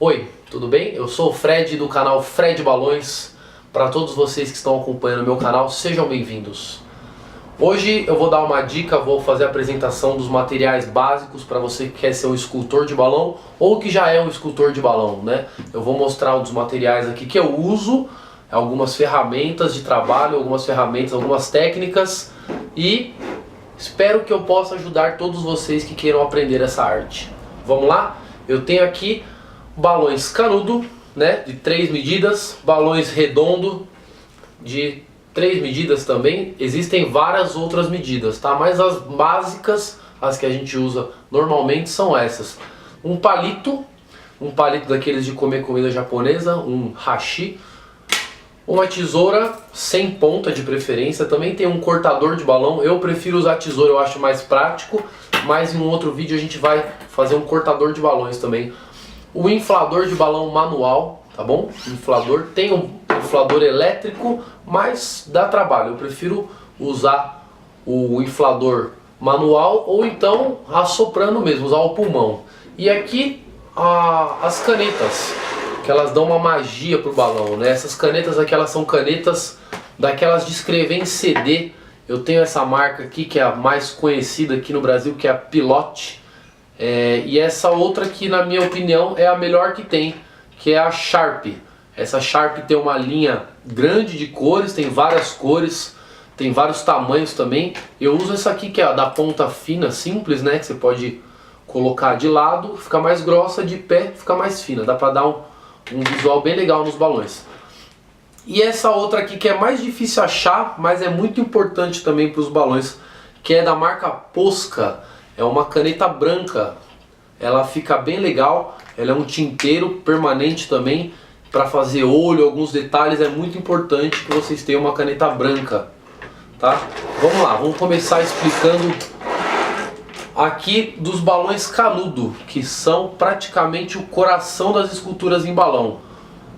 Oi, tudo bem? Eu sou o Fred do canal Fred Balões. Para todos vocês que estão acompanhando o meu canal, sejam bem-vindos. Hoje eu vou dar uma dica, vou fazer a apresentação dos materiais básicos para você que quer ser um escultor de balão ou que já é um escultor de balão, né? Eu vou mostrar os materiais aqui que eu uso, algumas ferramentas de trabalho, algumas ferramentas, algumas técnicas e espero que eu possa ajudar todos vocês que queiram aprender essa arte. Vamos lá? Eu tenho aqui balões canudo, né, de 3 medidas, balões redondo de 3 medidas também. Existem várias outras medidas, tá? Mas as básicas, as que a gente usa normalmente são essas. Um palito daqueles de comer comida japonesa, um hashi. Uma tesoura sem ponta de preferência, também tem um cortador de balão. Eu prefiro usar tesoura, eu acho mais prático, mas em um outro vídeo a gente vai fazer um cortador de balões também. O inflador de balão manual, tá bom? Inflador, tem um inflador elétrico, mas dá trabalho. Eu prefiro usar o inflador manual ou então assoprando mesmo, usar o pulmão. E aqui as canetas, que elas dão uma magia pro balão, né? Essas canetas aqui, elas são canetas daquelas de escrever em CD. Eu tenho essa marca aqui, que é a mais conhecida aqui no Brasil, que é a Pilote. E essa outra que, na minha opinião, é a melhor que tem, que é a Sharp. Essa Sharp tem uma linha grande de cores, tem várias cores, tem vários tamanhos também. Eu uso essa aqui, que é a da ponta fina, simples, né? Que você pode colocar de lado, fica mais grossa, de pé fica mais fina. Dá pra dar um visual bem legal nos balões. E essa outra aqui que é mais difícil achar, mas é muito importante também para os balões, que é da marca Posca. É uma caneta branca, ela fica bem legal, ela é um tinteiro permanente também, para fazer olho, alguns detalhes. É muito importante que vocês tenham uma caneta branca, tá? Vamos lá, vamos começar explicando aqui dos balões canudo, que são praticamente o coração das esculturas em balão.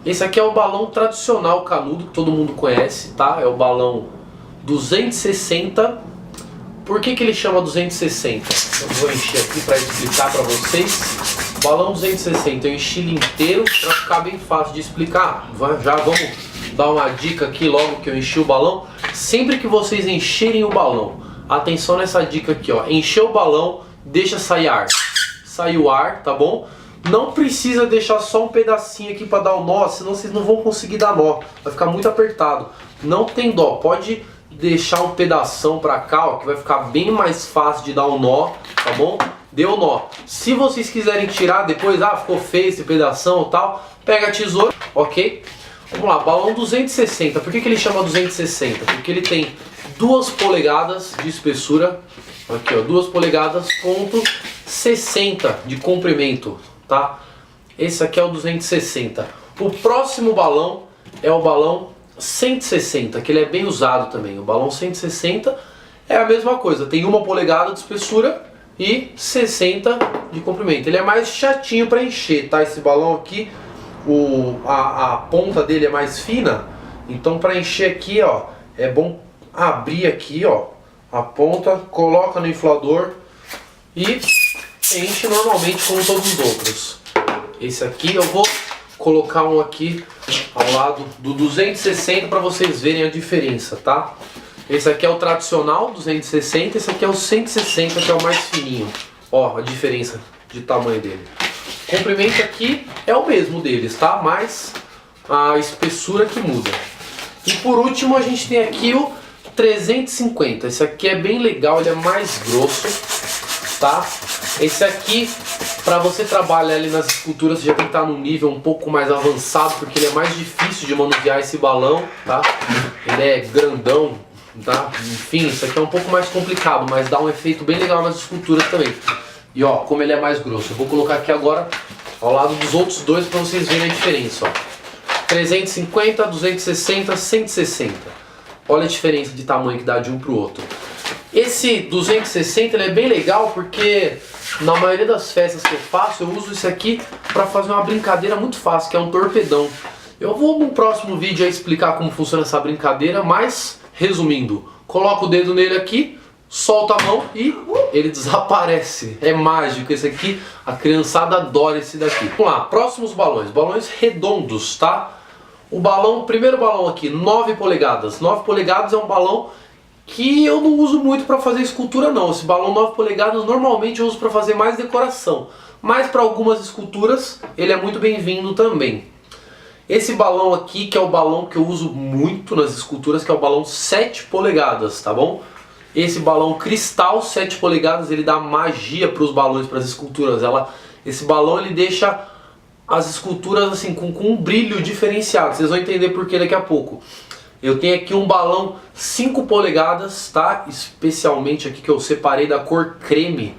Esse aqui é o balão tradicional canudo, que todo mundo conhece, tá? É o balão 260. Por que ele chama 260? Eu vou encher aqui para explicar para vocês. Balão 260 eu enchi ele inteiro para ficar bem fácil de explicar. Já vamos dar uma dica aqui logo que eu enchi o balão. Sempre que vocês encherem o balão, atenção nessa dica aqui, ó. Encher o balão, deixa sair ar. Sai o ar, tá bom? Não precisa deixar só um pedacinho aqui para dar o nó, senão vocês não vão conseguir dar nó. Vai ficar muito apertado. Não tem dó, pode deixar um pedação pra cá, ó, que vai ficar bem mais fácil de dar um nó, tá bom? Deu nó. Se vocês quiserem tirar depois, ficou feio esse pedação e tal, pega a tesoura, ok? Vamos lá, balão 260. Por que ele chama 260? Porque ele tem 2 polegadas de espessura, aqui ó, 2 polegadas, ponto 60 de comprimento, tá? Esse aqui é o 260. O próximo balão é o balão 160, que ele é bem usado também. O balão 160 é a mesma coisa, tem 1 polegada de espessura e 60 de comprimento. Ele é mais chatinho para encher, tá? Esse balão aqui, a ponta dele é mais fina, então para encher aqui, ó, é bom abrir aqui, ó, a ponta, coloca no inflador e enche normalmente como todos os outros. Esse aqui eu vou colocar um aqui ao lado do 260 para vocês verem a diferença, tá? Esse aqui é o tradicional 260, esse aqui é o 160, que é o mais fininho. Ó, a diferença de tamanho dele. O comprimento aqui é o mesmo deles, tá? Mas a espessura que muda. E por último a gente tem aqui o 350. Esse aqui é bem legal, ele é mais grosso, tá? Esse aqui, para você trabalhar ali nas esculturas, você já tem que estar num nível um pouco mais avançado, porque ele é mais difícil de manusear esse balão, tá? Ele é grandão, tá? Enfim, isso aqui é um pouco mais complicado, mas dá um efeito bem legal nas esculturas também. E ó, como ele é mais grosso, eu vou colocar aqui agora ao lado dos outros dois para vocês verem a diferença, ó. 350, 260, 160. Olha a diferença de tamanho que dá de um para o outro. Esse 260 ele é bem legal porque na maioria das festas que eu faço, eu uso isso aqui para fazer uma brincadeira muito fácil, que é um torpedão. Eu vou no próximo vídeo explicar como funciona essa brincadeira, mas resumindo, coloca o dedo nele aqui, solta a mão e ele desaparece. É mágico esse aqui, a criançada adora esse daqui. Vamos lá, próximos balões, balões redondos, tá? O balão, primeiro balão aqui, 9 polegadas. 9 polegadas é um balão que eu não uso muito para fazer escultura não. Esse balão 9 polegadas normalmente eu uso para fazer mais decoração. Mas para algumas esculturas ele é muito bem-vindo também. Esse balão aqui, que é o balão que eu uso muito nas esculturas, que é o balão 7 polegadas, tá bom? Esse balão cristal 7 polegadas, ele dá magia para os balões, para as esculturas. Esse balão ele deixa as esculturas assim com um brilho diferenciado. Vocês vão entender por que daqui a pouco. Eu tenho aqui um balão 5 polegadas, tá? Especialmente aqui que eu separei da cor creme,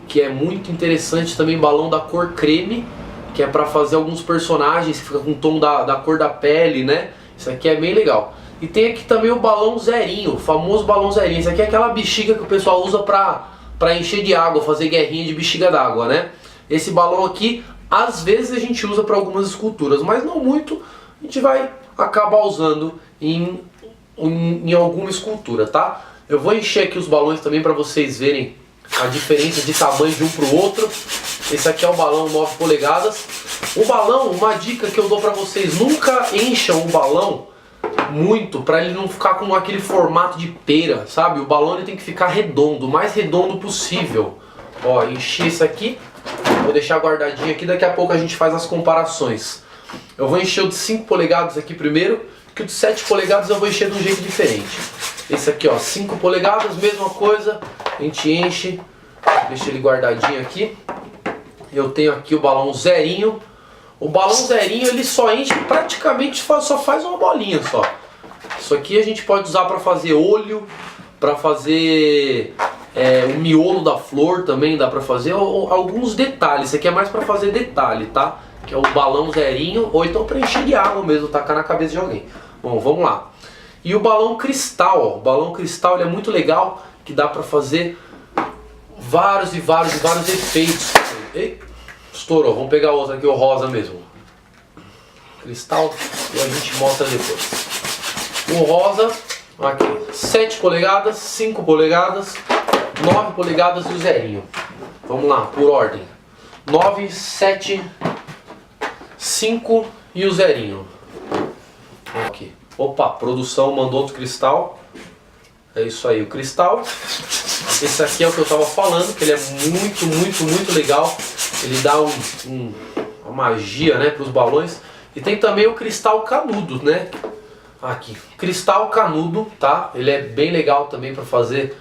que é muito interessante também, balão da cor creme, que é para fazer alguns personagens que fica com o tom da cor da pele, né? Isso aqui é bem legal. E tem aqui também o balão zerinho, o famoso balão zerinho. Isso aqui é aquela bexiga que o pessoal usa pra encher de água, fazer guerrinha de bexiga d'água, né? Esse balão aqui, às vezes a gente usa para algumas esculturas, mas não muito. A gente vai acabar usando em alguma escultura, tá? Eu vou encher aqui os balões também para vocês verem a diferença de tamanho de um para o outro. Esse aqui é o balão 9 polegadas. O balão, uma dica que eu dou para vocês, nunca encham o balão muito para ele não ficar com aquele formato de pera, sabe? O balão ele tem que ficar redondo, o mais redondo possível. Ó, enchi esse aqui, vou deixar guardadinho aqui, daqui a pouco a gente faz as comparações. Eu vou encher o de 5 polegadas aqui primeiro, que o de 7 polegadas eu vou encher de um jeito diferente. Esse aqui, ó, 5 polegadas, mesma coisa, a gente enche, deixa ele guardadinho aqui. Eu tenho aqui o balão zerinho. O balão zerinho ele só enche, praticamente só faz uma bolinha só. Isso aqui a gente pode usar para fazer olho, para fazer o miolo da flor também dá para fazer, ou alguns detalhes. Isso aqui é mais para fazer detalhe, tá? Que é o balão zerinho, ou então para encher de água mesmo, tacar na cabeça de alguém. Bom, vamos lá. E o balão cristal, ó. O balão cristal ele é muito legal, que dá para fazer vários e vários efeitos. Ei, estourou, vamos pegar outro aqui, o rosa mesmo. Cristal, e a gente mostra depois. O rosa, aqui, 7 polegadas, 5 polegadas, 9 polegadas e o zerinho. Vamos lá, por ordem. 9, 7, 5 e o zerinho. Aqui. Opa, a produção mandou outro cristal. É isso aí, o cristal. Esse aqui é o que eu estava falando, que ele é muito legal. Ele dá uma magia, né, para os balões. E tem também o cristal canudo, né? Aqui, cristal canudo, tá? Ele é bem legal também para fazer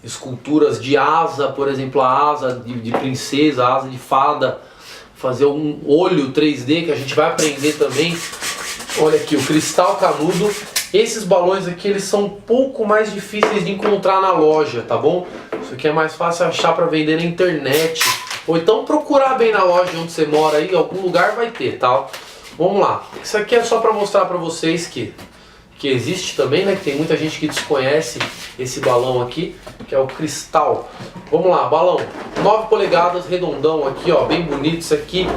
esculturas de asa, por exemplo, a asa de princesa, a asa de fada. Fazer um olho 3D que a gente vai aprender também. Olha aqui, o cristal canudo. Esses balões aqui, eles são um pouco mais difíceis de encontrar na loja, tá bom? Isso aqui é mais fácil achar para vender na internet. Ou então procurar bem na loja onde você mora aí, em algum lugar vai ter, tá? Vamos lá. Isso aqui é só para mostrar para vocês que existe também, né? Que tem muita gente que desconhece esse balão aqui, que é o cristal. Vamos lá, balão 9 polegadas, redondão aqui, ó, bem bonito. Isso aqui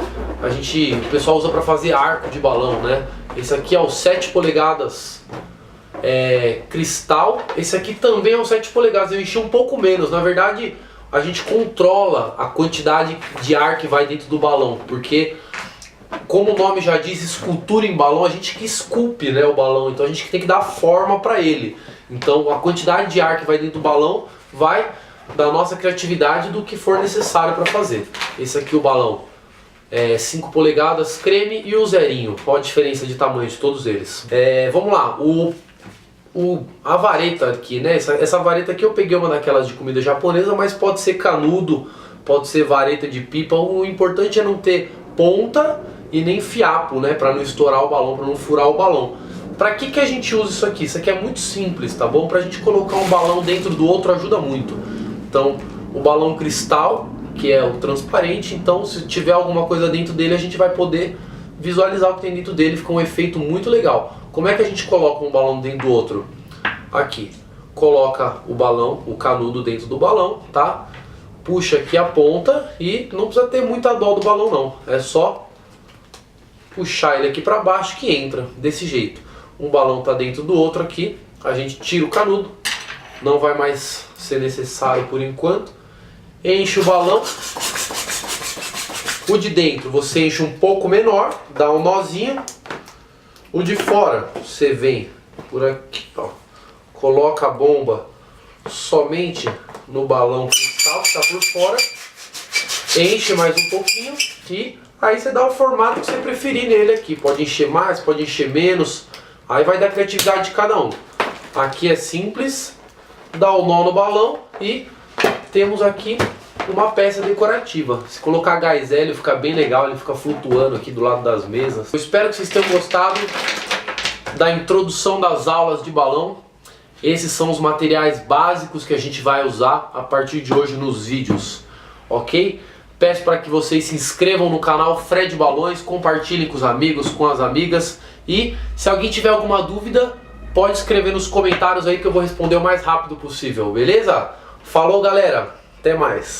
o pessoal usa para fazer arco de balão, né? Esse aqui é o 7 polegadas cristal. Esse aqui também é o 7 polegadas, eu enchi um pouco menos. Na verdade, a gente controla a quantidade de ar que vai dentro do balão, porque como o nome já diz, escultura em balão, a gente que esculpe, né, o balão, então a gente tem que dar forma para ele. Então a quantidade de ar que vai dentro do balão vai da nossa criatividade, do que for necessário para fazer. Esse aqui o balão 5 polegadas creme e o zerinho. Qual a diferença de tamanho de todos eles? Vamos lá, a vareta aqui, né? Essa vareta aqui eu peguei uma daquelas de comida japonesa, mas pode ser canudo, pode ser vareta de pipa. O importante é não ter ponta e nem fiapo, né? Para não estourar o balão, para não furar o balão. Para que a gente usa isso aqui? Isso aqui é muito simples, tá bom? Pra gente colocar um balão dentro do outro ajuda muito. Então, o balão cristal, que é o transparente, então se tiver alguma coisa dentro dele a gente vai poder visualizar o que tem dentro dele, fica um efeito muito legal. Como é que a gente coloca um balão dentro do outro? Aqui, coloca o balão, o canudo dentro do balão, tá? Puxa aqui a ponta e não precisa ter muita dó do balão não, é só puxar ele aqui para baixo que entra, desse jeito. Um balão tá dentro do outro aqui, a gente tira o canudo não vai mais ser necessário por enquanto. Enche o balão. O de dentro você enche um pouco menor, dá um nozinho. O de fora você vem por aqui, ó, coloca a bomba somente no balão cristal que está por fora, enche mais um pouquinho e aí você dá o formato que você preferir nele aqui. Pode encher mais, pode encher menos, aí vai da criatividade de cada um. Aqui é simples, dá o nó no balão e temos aqui uma peça decorativa. Se colocar gás hélio fica bem legal, ele fica flutuando aqui do lado das mesas. Eu espero que vocês tenham gostado da introdução das aulas de balão. Esses são os materiais básicos que a gente vai usar a partir de hoje nos vídeos, ok? Peço para que vocês se inscrevam no canal Fred Balões, compartilhem com os amigos, com as amigas, e se alguém tiver alguma dúvida, pode escrever nos comentários aí que eu vou responder o mais rápido possível, beleza? Falou, galera, até mais!